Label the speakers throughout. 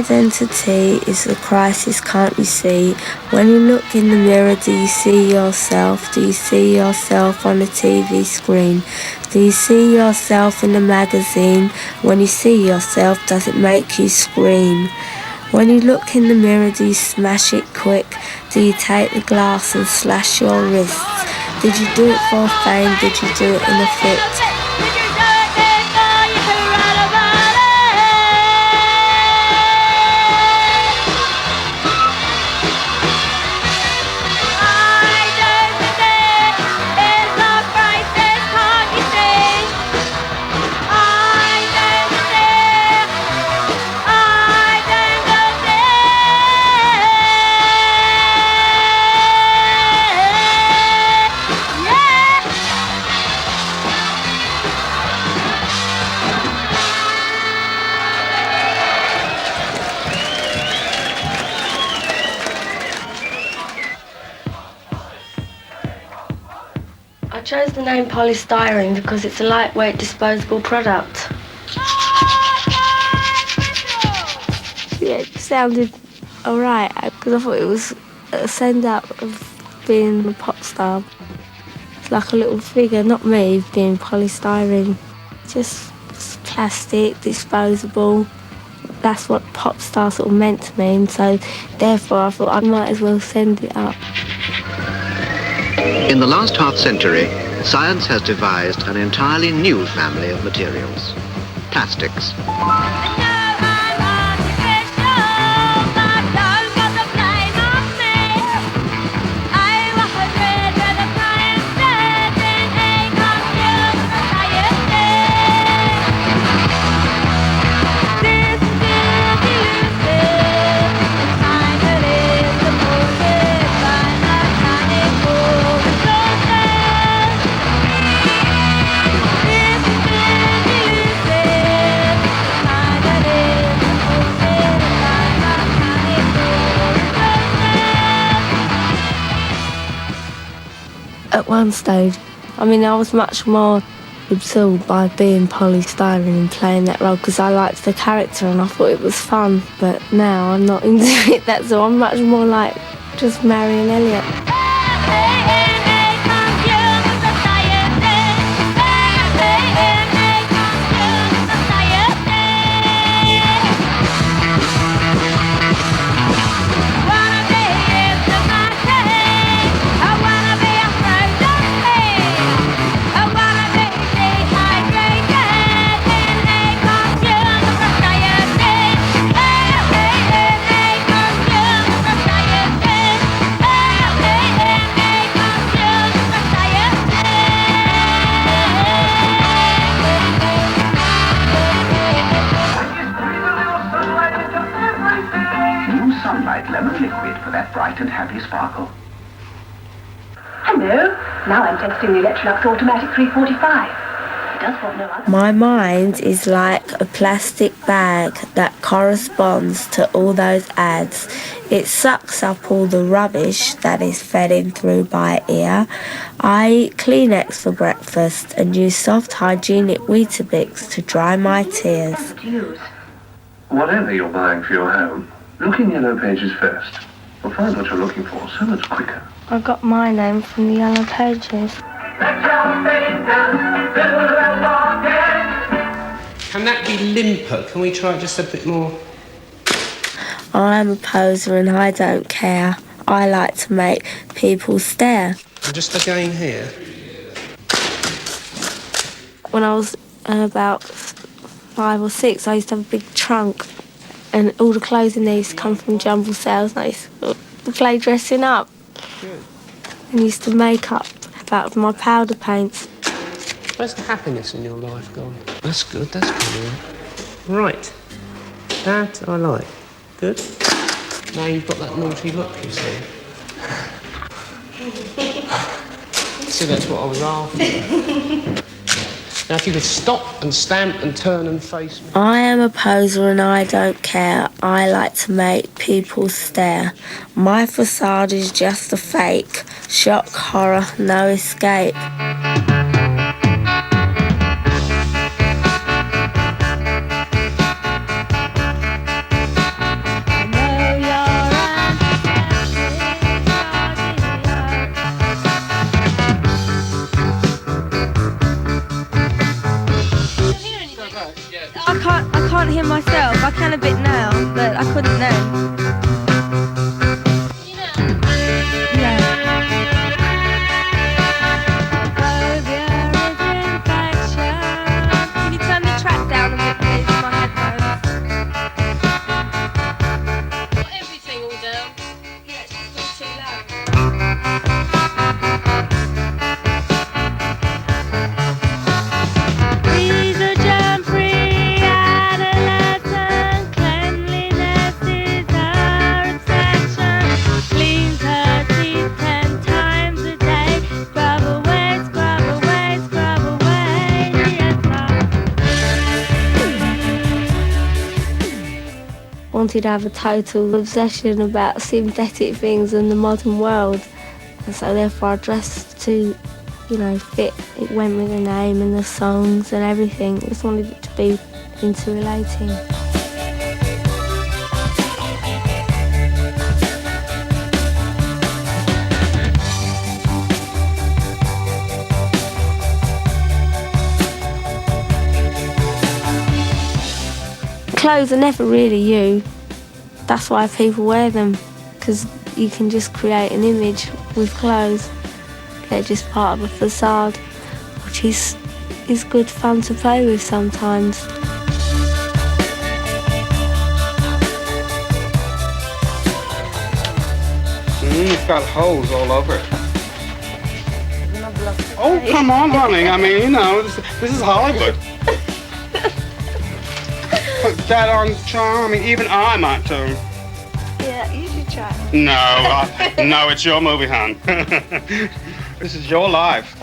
Speaker 1: identity is the crisis, can't you see? When you look in the mirror, do you see yourself? Do you see yourself on the TV screen? Do you see yourself in the magazine? When you see yourself, does it make you scream? When you look in the mirror, do you smash it quick? Do you take the glass and slash your wrists? Did you do it for fame? Did you do it in a fit?
Speaker 2: I chose the name Poly Styrene because it's a lightweight disposable product.
Speaker 1: Yeah, it sounded alright because I thought it was a send-out of being a pop star. It's like a little figure, not me, being polystyrene. Just plastic, disposable. That's what pop star sort of meant to me, and so therefore I thought I might as well send it up.
Speaker 3: In the last half-century, science has devised an entirely new family of materials, plastics.
Speaker 1: At one stage, I was much more absorbed by being polystyrene and playing that role because I liked the character and I thought it was fun, but now I'm not into it, that's all. I'm much more like just Marion Elliott.
Speaker 4: Sunlight lemon liquid for that bright and happy sparkle.
Speaker 5: Hello. Now I'm testing the Electrolux Automatic 345. It does what no other.
Speaker 1: My mind is like a plastic bag that corresponds to all those ads. It sucks up all the rubbish that is fed in through by ear. I eat Kleenex for breakfast and use soft hygienic Weetabix to dry my tears.
Speaker 4: Whatever you're buying for your home, look in Yellow Pages first. You'll find what you're looking for so much quicker.
Speaker 1: I got my name from the Yellow Pages.
Speaker 6: Can that be limper? Can we try just a bit more?
Speaker 1: I'm a poser and I don't care. I like to make people stare.
Speaker 6: And just again here.
Speaker 1: When I was about 5 or 6, I used to have a big trunk and all the clothes in there used to come from jumble sales and I used to play dressing up.
Speaker 6: Good.
Speaker 1: And used to make up out of my powder paints.
Speaker 6: Where's the happiness in your life gone? That's good, that's good. Right. That I like. Good. Now you've got that naughty look, you see. See, that's what I was after. Now, if you could stop and stamp and turn and face me.
Speaker 1: I am a poser and I don't care. I like to make people stare. My facade is just a fake. Shock, horror, no escape. wanted to have a total obsession about synthetic things in the modern world. And so therefore I dressed to, fit. It went with the name and the songs and everything. I just wanted it to be interrelating. Clothes are never really you. That's why people wear them, because you can just create an image with clothes. They're just part of a facade, which is good fun to play with sometimes.
Speaker 7: It's got holes all over it. Oh, come on, honey. I mean, this is Hollywood. Put that on charming. Even I might too.
Speaker 1: Yeah, you should try.
Speaker 7: No, it's your movie, hon. This is your life.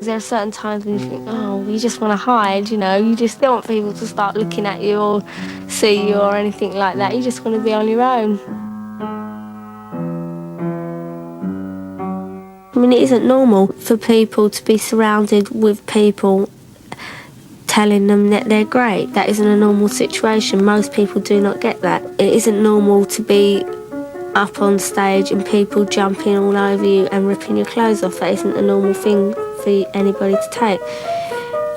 Speaker 1: There are certain times when you think, you just want to hide, you just don't want people to start looking at you or see you or anything like that. You just want to be on your own. I mean, it isn't normal for people to be surrounded with people telling them that they're great. That isn't a normal situation. Most people do not get that. It isn't normal to be up on stage and people jumping all over you and ripping your clothes off. That isn't a normal thing for anybody to take.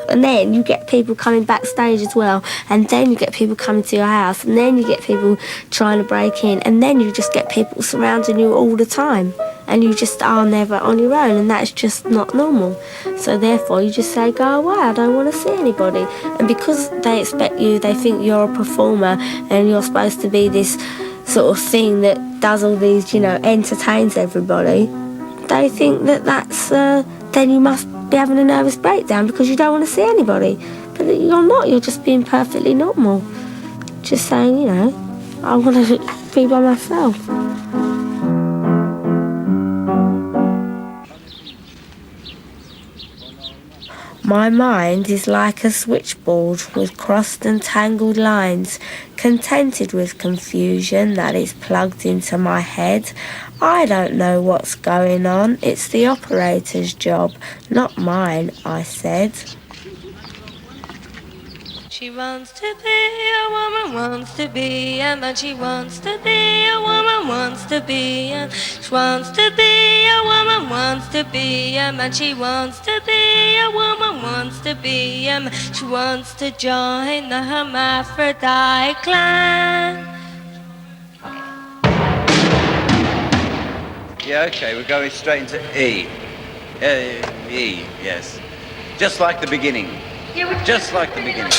Speaker 1: And then you get people coming backstage as well, and then you get people coming to your house, and then you get people trying to break in, and then you just get people surrounding you all the time, and you just are never on your own, and that's just not normal. So therefore you just say, go away, I don't want to see anybody. And because they expect you, they think you're a performer and you're supposed to be this sort of thing that does all these, entertains everybody, they think that that's then you must be having a nervous breakdown because you don't want to see anybody. But you're not, you're just being perfectly normal. Just saying, I want to be by myself. My mind is like a switchboard with crossed and tangled lines, contented with confusion that is plugged into my head. I don't know what's going on. It's the operator's job, not mine, I said.
Speaker 2: She wants to be a woman, wants to be a man. She wants to be a woman, wants to be a. She wants to be a woman, wants to be a man. She wants to be a woman, wants to be a man. She wants to join the hermaphrodite clan.
Speaker 8: Yeah, okay, we're going straight into E. E, yes. Just like the beginning. Just like the beginning.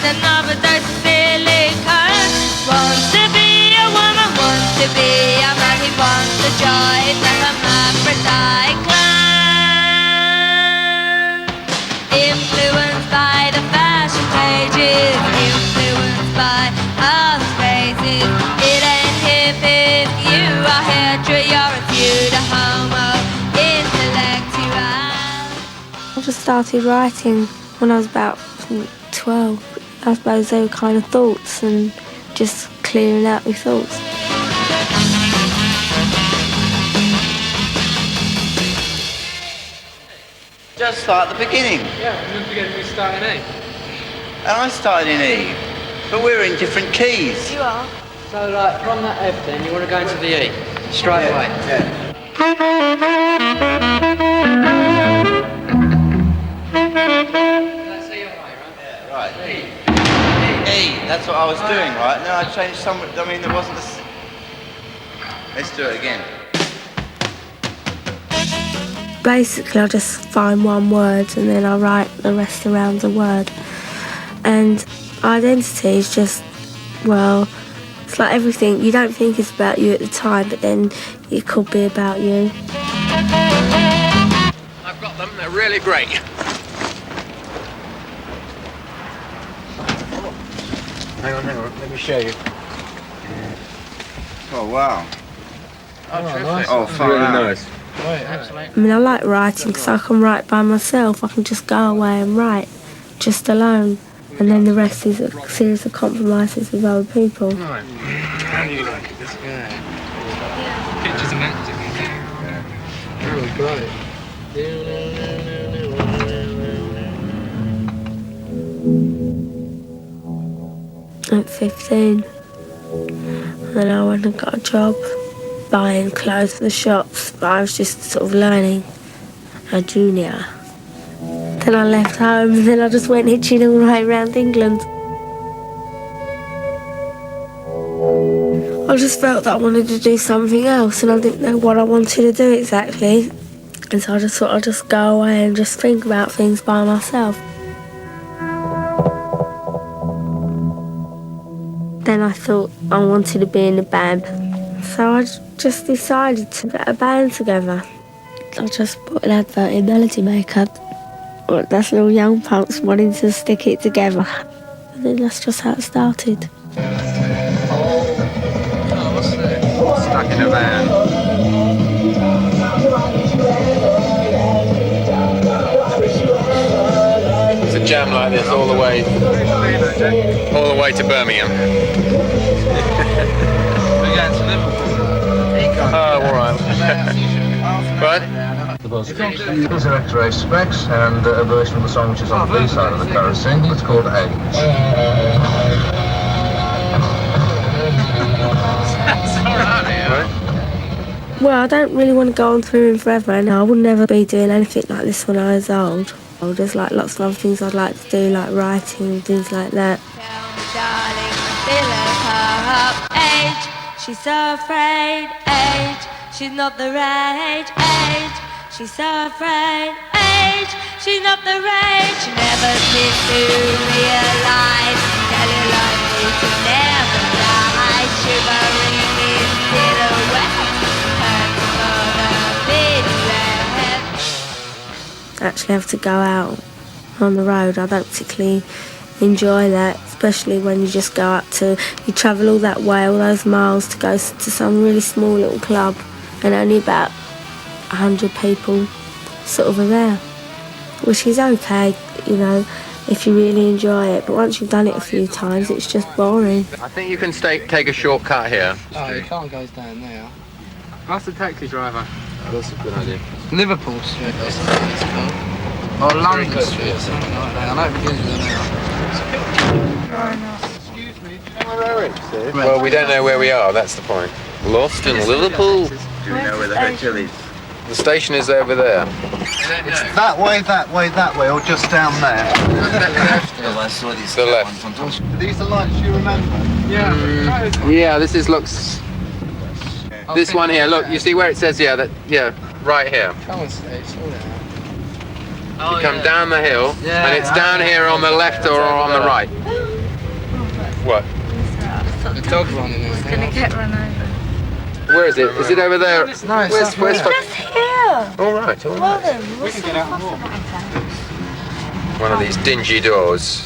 Speaker 2: Another dose of fear.
Speaker 1: just started writing when I was about 12. I suppose they were kind of thoughts and just clearing out my thoughts.
Speaker 8: Just like the beginning.
Speaker 6: Yeah, don't forget we start in A.
Speaker 8: And I started in E, but we're in different keys.
Speaker 2: You are.
Speaker 9: So, like, from that F then, you want to go into the E, straight away.
Speaker 8: Yeah.
Speaker 9: That's E away, right?
Speaker 8: Yeah, right. E, that's what I was doing, right? And then I changed some, I mean, there wasn't this. Let's do it again.
Speaker 1: Basically, I just find one word and then I write the rest around the word. And identity is just, well, it's like everything. You don't think it's about you at the time, but then it could be about you.
Speaker 10: I've got them, they're really great.
Speaker 11: Hang on, let me show you.
Speaker 8: Oh, wow.
Speaker 10: Oh, terrific.
Speaker 8: Oh, far
Speaker 11: really
Speaker 8: out.
Speaker 11: nice.
Speaker 10: Right, absolutely.
Speaker 1: I mean, I like writing because I can write by myself. I can just go away and write, just alone. And then the rest is a series of compromises with other people.
Speaker 10: Right. How do you like it? This guy. Pictures and acting.
Speaker 6: Oh, great.
Speaker 1: At 15, and then I went and got a job buying clothes for the shops, but I was just sort of learning, a junior. Then I left home and then I just went hitching all the way around England. I just felt that I wanted to do something else and I didn't know what I wanted to do exactly. And so I just thought I'd just go away and just think about things by myself. Then I thought I wanted to be in a band. So I just decided to get a band together. I just put an advert in Melody Maker. That's little young punks wanting to stick it together. And then that's just how it started.
Speaker 11: Stuck in a van. It's a jam like this all the way to Birmingham. Oh, all right. Right.
Speaker 4: These are X Ray Spex and a version of the song which is on the B-side of the current single. It's called Age.
Speaker 1: Well, I don't really want to go on touring forever, and I would never be doing anything like this when I was old. There's like lots of other things I'd like to do, like writing and things like that.
Speaker 2: Tell me, darling, fill her up. Age, she's so afraid. Age, she's not the right age. Age, she's so afraid. Age, she's not the right. She never seems to realize. Tell you like me to never die. Shivering in silhouette.
Speaker 1: Actually have to go out on the road. I don't particularly enjoy that, especially when you just go up to, you travel all that way, all those miles to go to some really small little club and only about 100 people sort of are there, which is okay, you know, if you really enjoy it, but once you've done it a few times it's just boring.
Speaker 11: I think you can take a shortcut here.
Speaker 6: Oh, you can't go down there.
Speaker 10: Ask the taxi driver.
Speaker 11: Oh, that's a good idea.
Speaker 6: Liverpool Street, that's what it's called. Or London Street or something like that. I know it begins with an R.
Speaker 10: Excuse me, do you know where we're at?
Speaker 11: Well, we don't know where we are, that's the point. Lost in Liverpool.
Speaker 8: Do we know where the hotel is?
Speaker 11: The station is over there.
Speaker 8: It's that way, or just down there? I saw these
Speaker 11: The left.
Speaker 8: Are these the lights you remember?
Speaker 10: Yeah.
Speaker 11: Yeah, this looks... This one here, look, you see where it says, right here.
Speaker 6: Come on, Steve, sort it out.
Speaker 11: You come down the hill, and it's down here on the left or on the right. What?
Speaker 6: The dog's running out.
Speaker 2: It's gonna get run over.
Speaker 11: Where is it? Is it over there?
Speaker 6: No, it's
Speaker 11: Where's
Speaker 2: Just here.
Speaker 11: All right, all
Speaker 2: Well
Speaker 11: right.
Speaker 2: then,
Speaker 10: We can get out more.
Speaker 11: One of these dingy doors.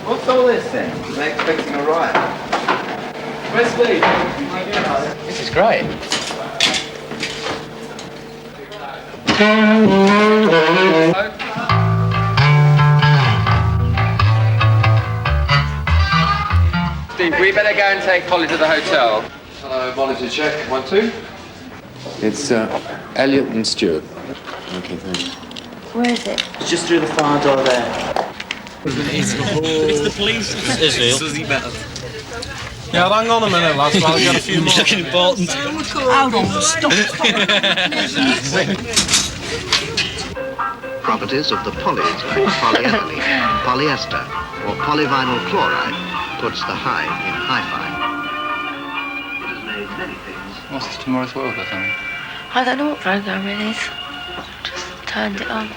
Speaker 8: What's all this then? They're expecting a riot.
Speaker 10: Where's Steve?
Speaker 11: This is great. Steve, we better go and take Polly to the hotel. Hello, monitor check. 1, 2. It's Elliot and Stuart. Okay, thanks.
Speaker 1: Where is it?
Speaker 9: It's just through the far door there.
Speaker 10: It's the police.
Speaker 9: Susie better.
Speaker 10: Yeah, hang on a minute, lads. I'll get a few more.
Speaker 9: Looking important.
Speaker 5: Hold on, stop.
Speaker 3: Properties of the polys like polyethylene, polyester, or polyvinyl chloride puts the hive in hi-fi.
Speaker 11: What's this, Tomorrow's World or something?
Speaker 1: I don't know what program it is. Just turned it on.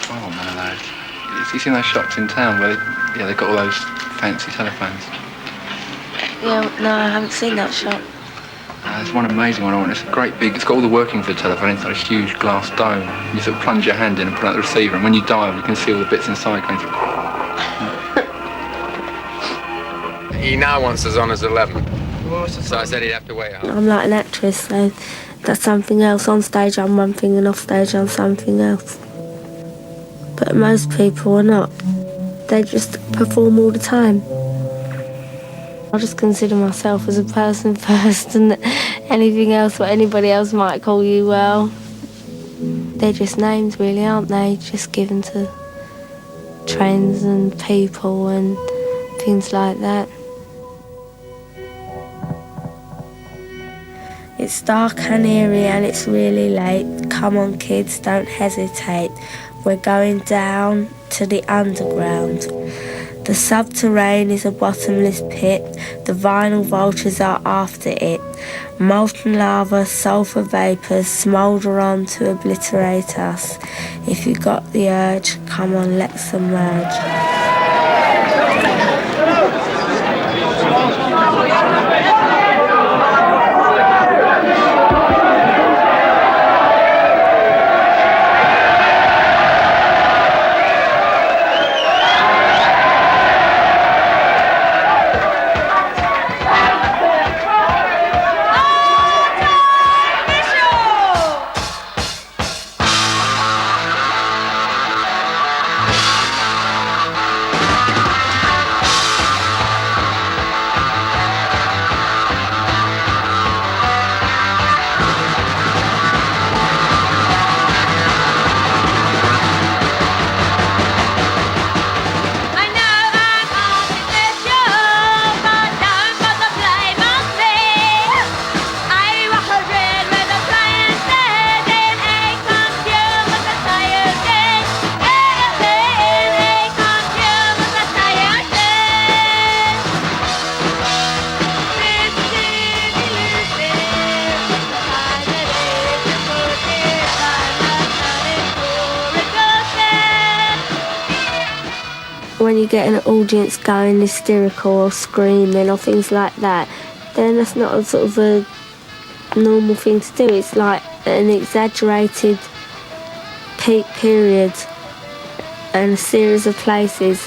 Speaker 11: Oh, man, those. You seen those shops in town where they've got all those fancy telephones?
Speaker 1: Yeah, no, I haven't seen that shop.
Speaker 11: There's one amazing one I want. It's great big. It's got all the working for the telephone inside a huge glass dome. You sort of plunge your hand in and put out the receiver, and when you dial, you can see all the bits inside going through. He now wants us on as 11. So I said he'd have to wait.
Speaker 1: I'm like an actress, so that's something else. On stage I'm one thing and off stage I'm something else. But most people are not. They just perform all the time. I just consider myself as a person first, and anything else, what anybody else might call you, well, they're just names really, aren't they? Just given to trends and people and things like that. It's dark and eerie and it's really late. Come on kids, don't hesitate. We're going down to the underground. The subterrane is a bottomless pit. The vinyl vultures are after it. Molten lava, sulphur vapours smoulder on to obliterate us. If you got the urge, come on, let's emerge. When you get an audience going hysterical or screaming or things like that, then that's not a sort of a normal thing to do. It's like an exaggerated peak period and a series of places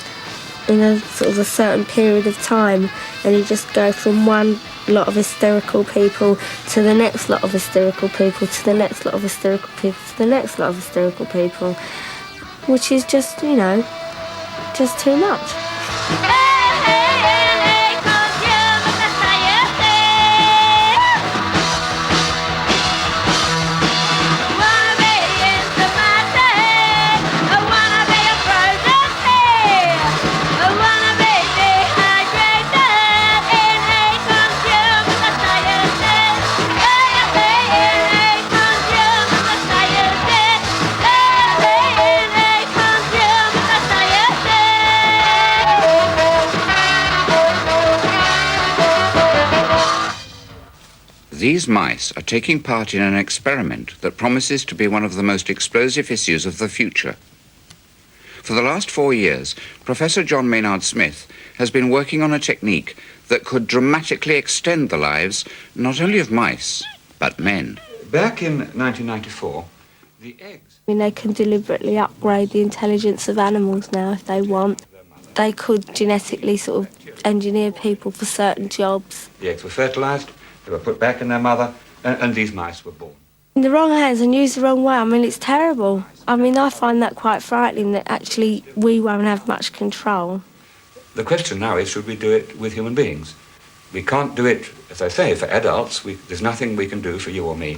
Speaker 1: in a sort of a certain period of time, and you just go from one lot of hysterical people to the next lot of hysterical people to the next lot of hysterical people to the next lot of hysterical people, which is just, you know, just too much.
Speaker 12: These mice are taking part in an experiment that promises to be one of the most explosive issues of the future. For the last 4 years, Professor John Maynard Smith has been working on a technique that could dramatically extend the lives not only of mice, but men.
Speaker 13: Back in 1994, the eggs...
Speaker 1: I mean, they can deliberately upgrade the intelligence of animals now if they want. They could genetically sort of engineer people for certain jobs.
Speaker 13: The eggs were fertilised, They were put back in their mother, and these mice were born.
Speaker 1: In the wrong hands and used the wrong way, I mean, it's terrible. I mean, I find that quite frightening that actually we won't have much control.
Speaker 13: The question now is, should we do it with human beings? We can't do it, as I say, for adults. There's nothing we can do for you or me.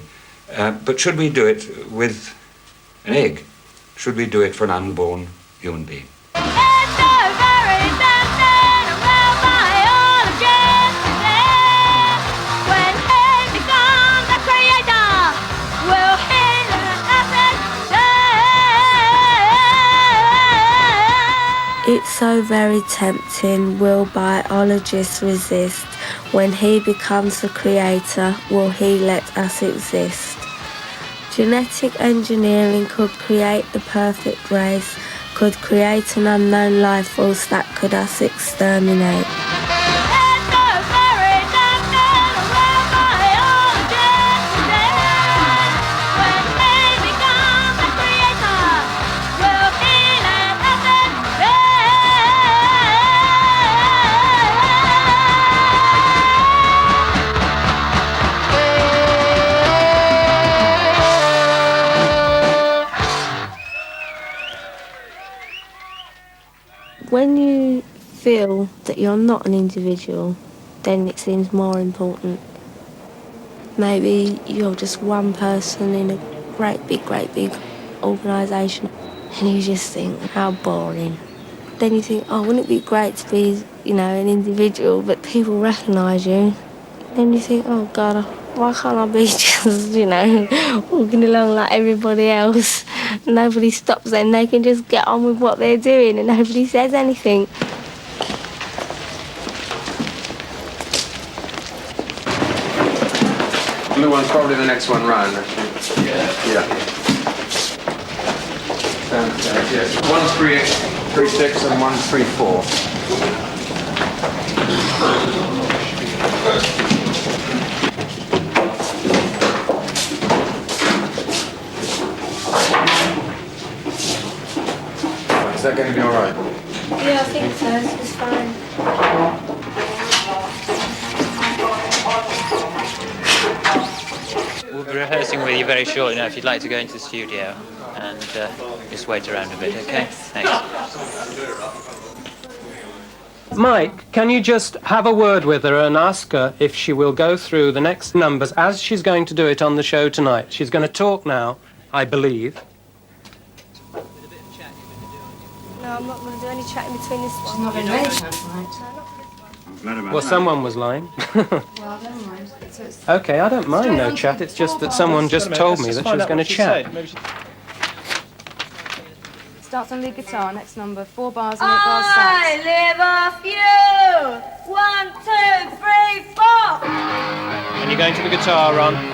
Speaker 13: But should we do it with an egg? Should we do it for an unborn human being?
Speaker 1: It's so very tempting. Will biologists resist? When he becomes the creator, will he let us exist? Genetic engineering could create the perfect race, could create an unknown life force that could us exterminate. When you feel that you're not an individual, then it seems more important. Maybe you're just one person in a great big organisation and you just think, how boring. Then you think, oh, wouldn't it be great to be, you know, an individual, but people recognise you. Then you think, oh God, why can't I be just, you know, walking along like everybody else? Nobody stops them, they can just get on with what they're doing and nobody says anything.
Speaker 11: Blue one's probably the next one round, actually. Yeah. Yes. 136 and 134. Is that going to be all right?
Speaker 1: Yeah, I think so. It's fine.
Speaker 9: We'll be rehearsing with you very shortly now if you'd like to go into the studio and just wait around a bit, okay? Thanks.
Speaker 14: Mike, can you just have a word with her and ask her if she will go through the next numbers as she's going to do it on the show tonight? She's going to talk now, I believe.
Speaker 1: No, I'm not going to do any chatting between this one.
Speaker 15: She's not going to do any chat tonight.
Speaker 14: Well, someone was lying.
Speaker 15: Well, never mind.
Speaker 14: Okay, I don't mind no chat. It's just that someone just told me that she was going to chat.
Speaker 15: Starts on lead guitar, next number, 4 bars and 8 bars sax.
Speaker 2: I live off you. 1, 2, 3, 4.
Speaker 14: And you're going to the guitar, Ron. 2, 4.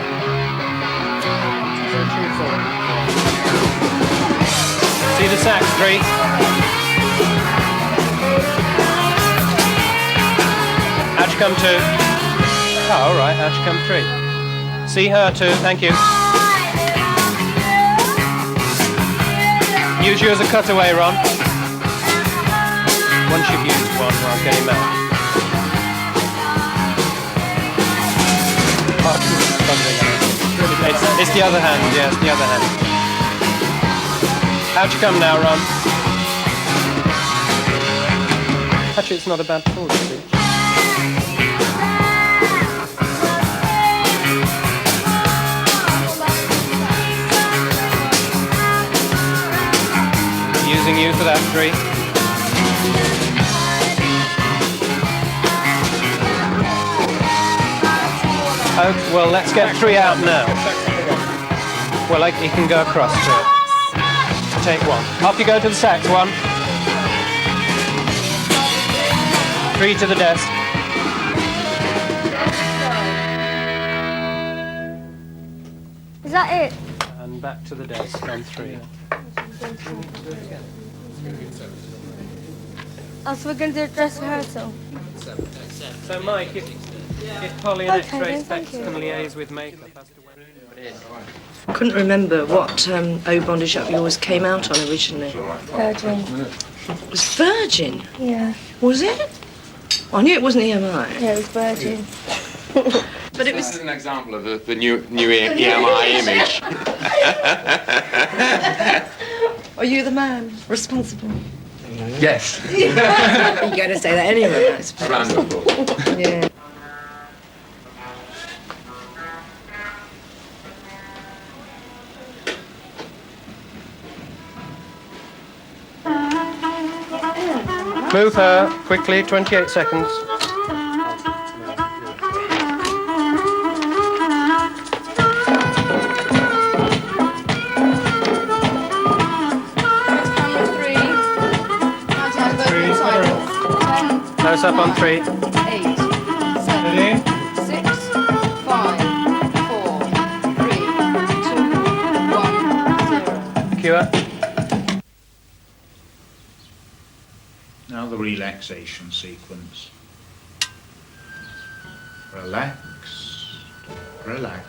Speaker 14: See the sax, 3. How'd you come 2? Oh, all right, how'd you come 3? See her 2, thank you. Use you as a cutaway, Ron. Once you've used one, I'll get him out. It's the other hand, yes, the other hand. How'd you come now, Ron? Actually, it's not a bad chord, is it? Using you for that 3. Oh, well, let's get 3 out now. Well, you can go across to it. Take 1. Off you go to the sax, 1. 3 to the desk.
Speaker 1: Is that it?
Speaker 14: And back to the desk on 3.
Speaker 1: Oh, so we're going to do a dress rehearsal?
Speaker 14: So, Mike, if Poly and X Ray Spex can liaise with makeup as to when...
Speaker 16: I couldn't remember what O bondage up yours came out on originally.
Speaker 1: Virgin.
Speaker 16: It was Virgin?
Speaker 1: Yeah.
Speaker 16: Was it? I knew it wasn't EMI.
Speaker 1: Yeah, it was Virgin.
Speaker 16: But it was...
Speaker 11: This is an example of the new EMI image.
Speaker 16: Are you the man responsible?
Speaker 11: Yes.
Speaker 16: You're going to say that anyway, I suppose.
Speaker 11: Random thought.
Speaker 16: Yeah.
Speaker 14: Move her, quickly, 28 seconds. Close up on 3.
Speaker 15: 8, 7, 6, 5, 4, 3, 2, 1, 0.
Speaker 14: Cue up.
Speaker 17: Now the relaxation sequence. Relax, relax.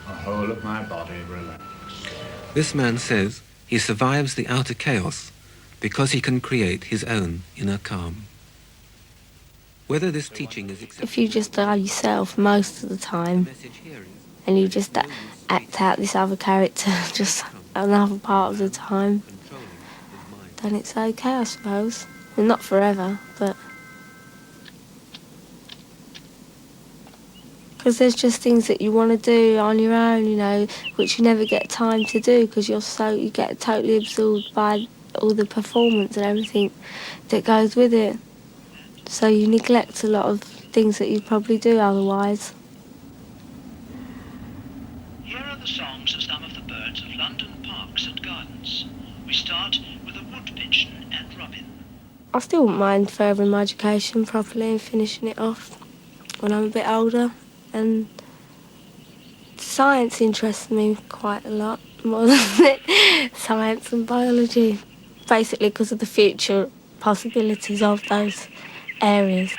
Speaker 17: The whole of my body relax.
Speaker 18: This man says he survives the outer chaos because he can create his own inner calm. Whether this teaching is accepted...
Speaker 1: If you just are yourself most of the time, and you just act out this other character just another part of the time, then it's okay, I suppose. Well, not forever, but... Because there's just things that you want to do on your own, you know, which you never get time to do because you get totally absorbed by all the performance and everything that goes with it. So you neglect a lot of things that you probably do otherwise.
Speaker 19: Here are the songs of some of the birds of London parks and gardens. We start with a wood pigeon and robin.
Speaker 1: I still wouldn't mind furthering my education properly and finishing it off when I'm a bit older. And science interests me quite a lot, more than science and biology. Basically because of the future possibilities of those areas.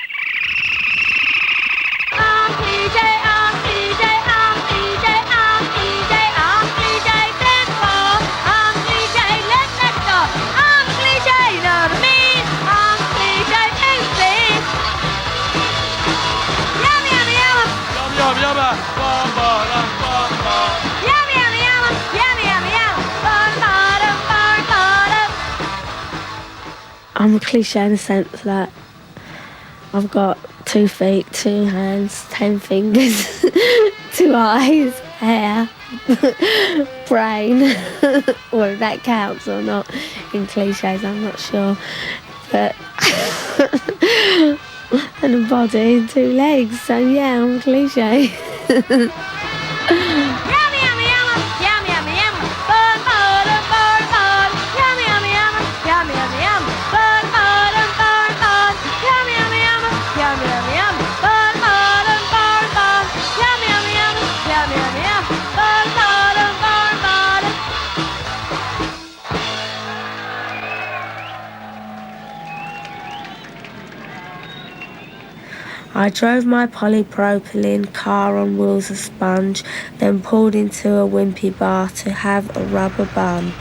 Speaker 1: I'm a cliche in the sense that I've got 2 feet, 2 hands, 10 fingers, 2 eyes, hair, brain. Whether that counts or not in cliches, I'm not sure. But and a body and 2 legs, so yeah, I'm a cliche. I drove my polypropylene car on wheels of sponge, then pulled into a wimpy bar to have a rubber bun.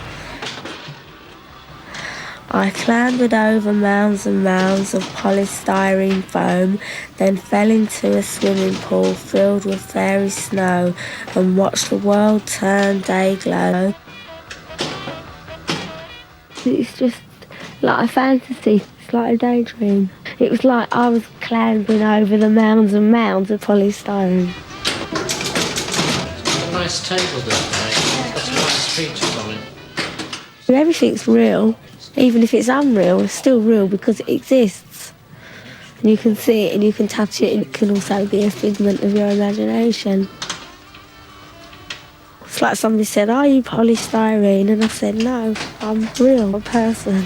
Speaker 1: I clambered over mounds and mounds of polystyrene foam, then fell into a swimming pool filled with fairy snow and watched the world turn day glow. It's just like a fantasy, it's like a daydream. It was like I was clambering over the mounds and mounds of polystyrene.
Speaker 6: A nice table there, mate. Got some nice features on it.
Speaker 1: Everything's real, even if it's unreal, it's still real because it exists. And you can see it and you can touch it, and it can also be a figment of your imagination. It's like somebody said, "Are you polystyrene?" And I said, "No, I'm a real person."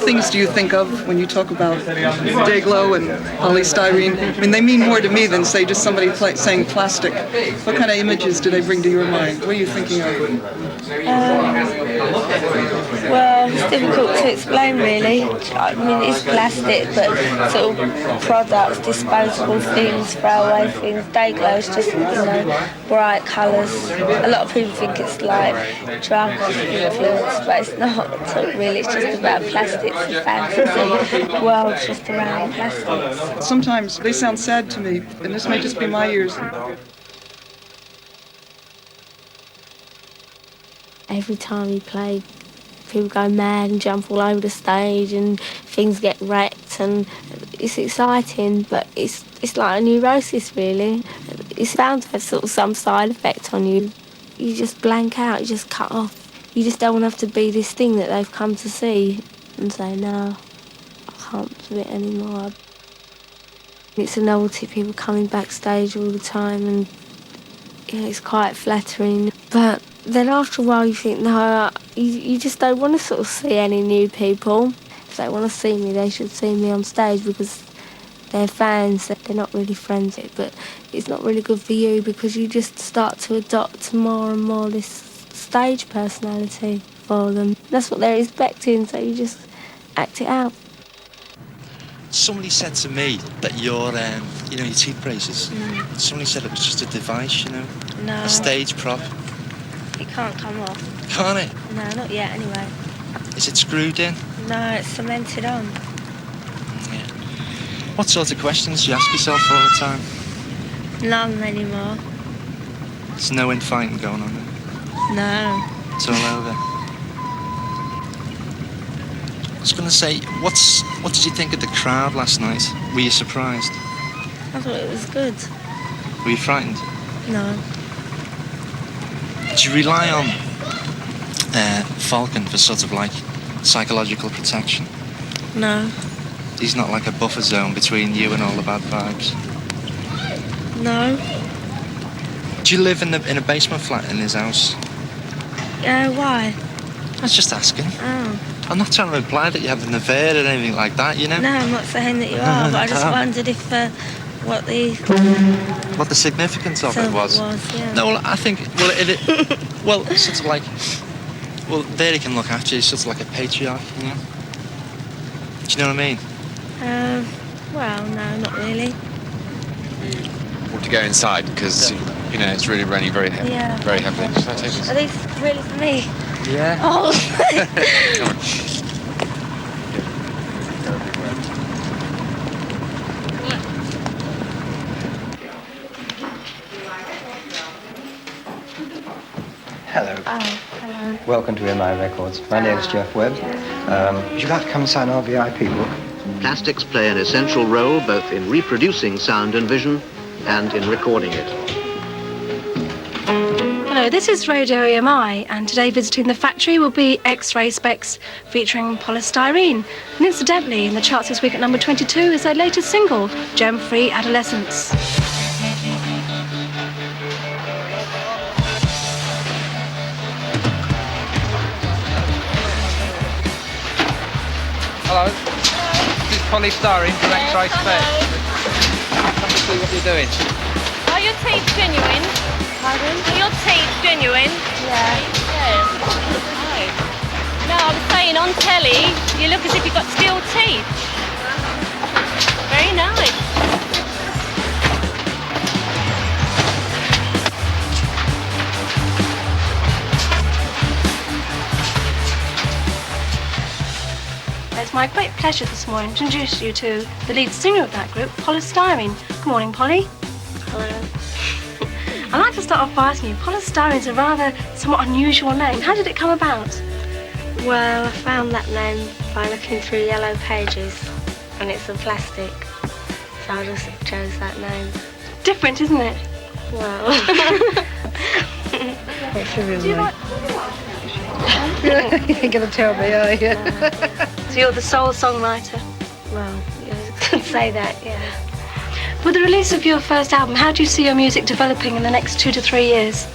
Speaker 20: things do you think of when you talk about Day-Glo and Poly Styrene? I mean, they mean more to me than, say, just somebody saying plastic. What kind of images do they bring to your mind? What are you thinking of?
Speaker 1: Well, it's difficult to explain, really. I mean, it's plastic, but sort of products, disposable things, throwaway things. Day-Glo is just, bright colours. A lot of people think it's like drug influence, but it's not really. It's just about plastics and fantasy. The world's just around plastics.
Speaker 20: Sometimes they sound sad to me, and this may just be my ears.
Speaker 1: Every time you play, people go mad and jump all over the stage and things get wrecked, and it's exciting, but it's like a neurosis, really. It's bound to have sort of some side effect on you. You just blank out, you just cut off. You just don't want to have to be this thing that they've come to see and say, no, I can't do it anymore. It's a novelty, people coming backstage all the time, and it's quite flattering. But then after a while you think, no, you just don't want to sort of see any new people. If they want to see me, they should see me on stage, because they're fans, they're not really friends. But it's not really good for you, because you just start to adopt more and more this stage personality for them. That's what they're expecting, so you just act it out.
Speaker 21: Somebody said to me that your teeth braces, somebody said it was just a device,
Speaker 1: No.
Speaker 21: a stage prop.
Speaker 1: It can't come off.
Speaker 21: Can't it?
Speaker 1: No, not yet anyway.
Speaker 21: Is it screwed in?
Speaker 1: No, it's cemented on.
Speaker 21: Yeah. What sort of questions do you ask yourself all the time?
Speaker 1: None anymore.
Speaker 21: There's no infighting going on there?
Speaker 1: No.
Speaker 21: It's all over. I was going to say, what did you think of the crowd last night? Were you surprised?
Speaker 1: I thought it was good.
Speaker 21: Were you frightened?
Speaker 1: No.
Speaker 21: Do you rely on Falcon for sort of like psychological protection?
Speaker 1: No.
Speaker 21: He's not like a buffer zone between you and all the bad vibes?
Speaker 1: No.
Speaker 21: Do you live in a basement flat in his house?
Speaker 1: Why?
Speaker 21: I was just asking.
Speaker 1: Oh.
Speaker 21: I'm not trying to imply that you have an affair or anything like that,
Speaker 1: No, I'm not saying that you are, but I just wondered if what the
Speaker 21: significance of it was.
Speaker 1: Yeah.
Speaker 21: No, well, I think, well, sort of like, well, there he can look after you, sort of like a patriarch, Do you know what I mean?
Speaker 1: Well, no, not really.
Speaker 22: Want to go inside, because, it's really raining very heavily.
Speaker 1: Yeah.
Speaker 22: Very heavily. Should I take this?
Speaker 1: Are these really for me?
Speaker 21: Yeah.
Speaker 1: Oh.
Speaker 22: Come on.
Speaker 23: Hello.
Speaker 1: Oh, hello.
Speaker 23: Welcome to EMI Records. My name is Jeff Webb. Would you like to come and sign our VIP book?
Speaker 3: Plastics play an essential role both in reproducing sound and vision and in recording it.
Speaker 5: Hello, this is Radio EMI, and today visiting the factory will be X Ray Spex featuring Poly Styrene. And incidentally, in the charts this week at number 22 is their latest single, Gem-Free Adolescence.
Speaker 11: Hello. This is Poly Styrene from X Ray Spex. Come to see what you're doing.
Speaker 24: Are your teeth genuine?
Speaker 1: Pardon?
Speaker 24: Are your teeth genuine?
Speaker 1: Yeah.
Speaker 24: Yeah. No, I was saying on telly, you look as if you've got steel teeth. Very nice.
Speaker 5: It's my great pleasure this morning to introduce you to the lead singer of that group, Poly Styrene. Good morning, Polly.
Speaker 1: Hello.
Speaker 5: I'd like to start off by asking you, Poly Styrene is a rather somewhat unusual name. How did it come about?
Speaker 1: Well, I found that name by looking through yellow pages, and it's a plastic, so I just chose that name.
Speaker 5: Different, isn't it?
Speaker 1: Well.
Speaker 5: It's a real name. You're going to tell me, are you? So you're the sole songwriter?
Speaker 1: Well, you could say that, yeah.
Speaker 5: With the release of your first album, how do you see your music developing in the next 2 to 3 years?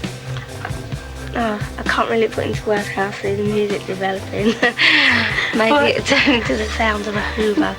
Speaker 1: Oh, I can't really put into words how I see the music developing. Maybe it turned into the sound of a Hoover.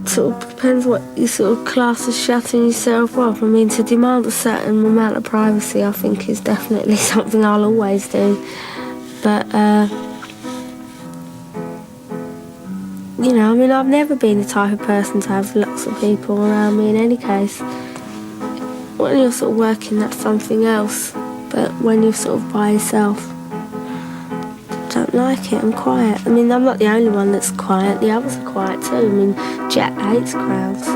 Speaker 1: Sort of depends what you sort of class as shutting yourself off. I mean, to demand a certain amount of privacy, I think is definitely something I'll always do. But, you know, I mean, I've never been the type of person to have lots of people around me in any case. When you're sort of working, that's something else. But when you're sort of by yourself, I don't like it, I'm quiet. I mean, I'm not the only one that's quiet, the others are quiet too. I mean, Jack hates crowds.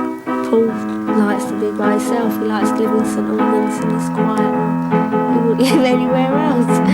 Speaker 1: Paul likes to be by himself, he likes to live in St Albans and he's quiet and he wouldn't live anywhere else.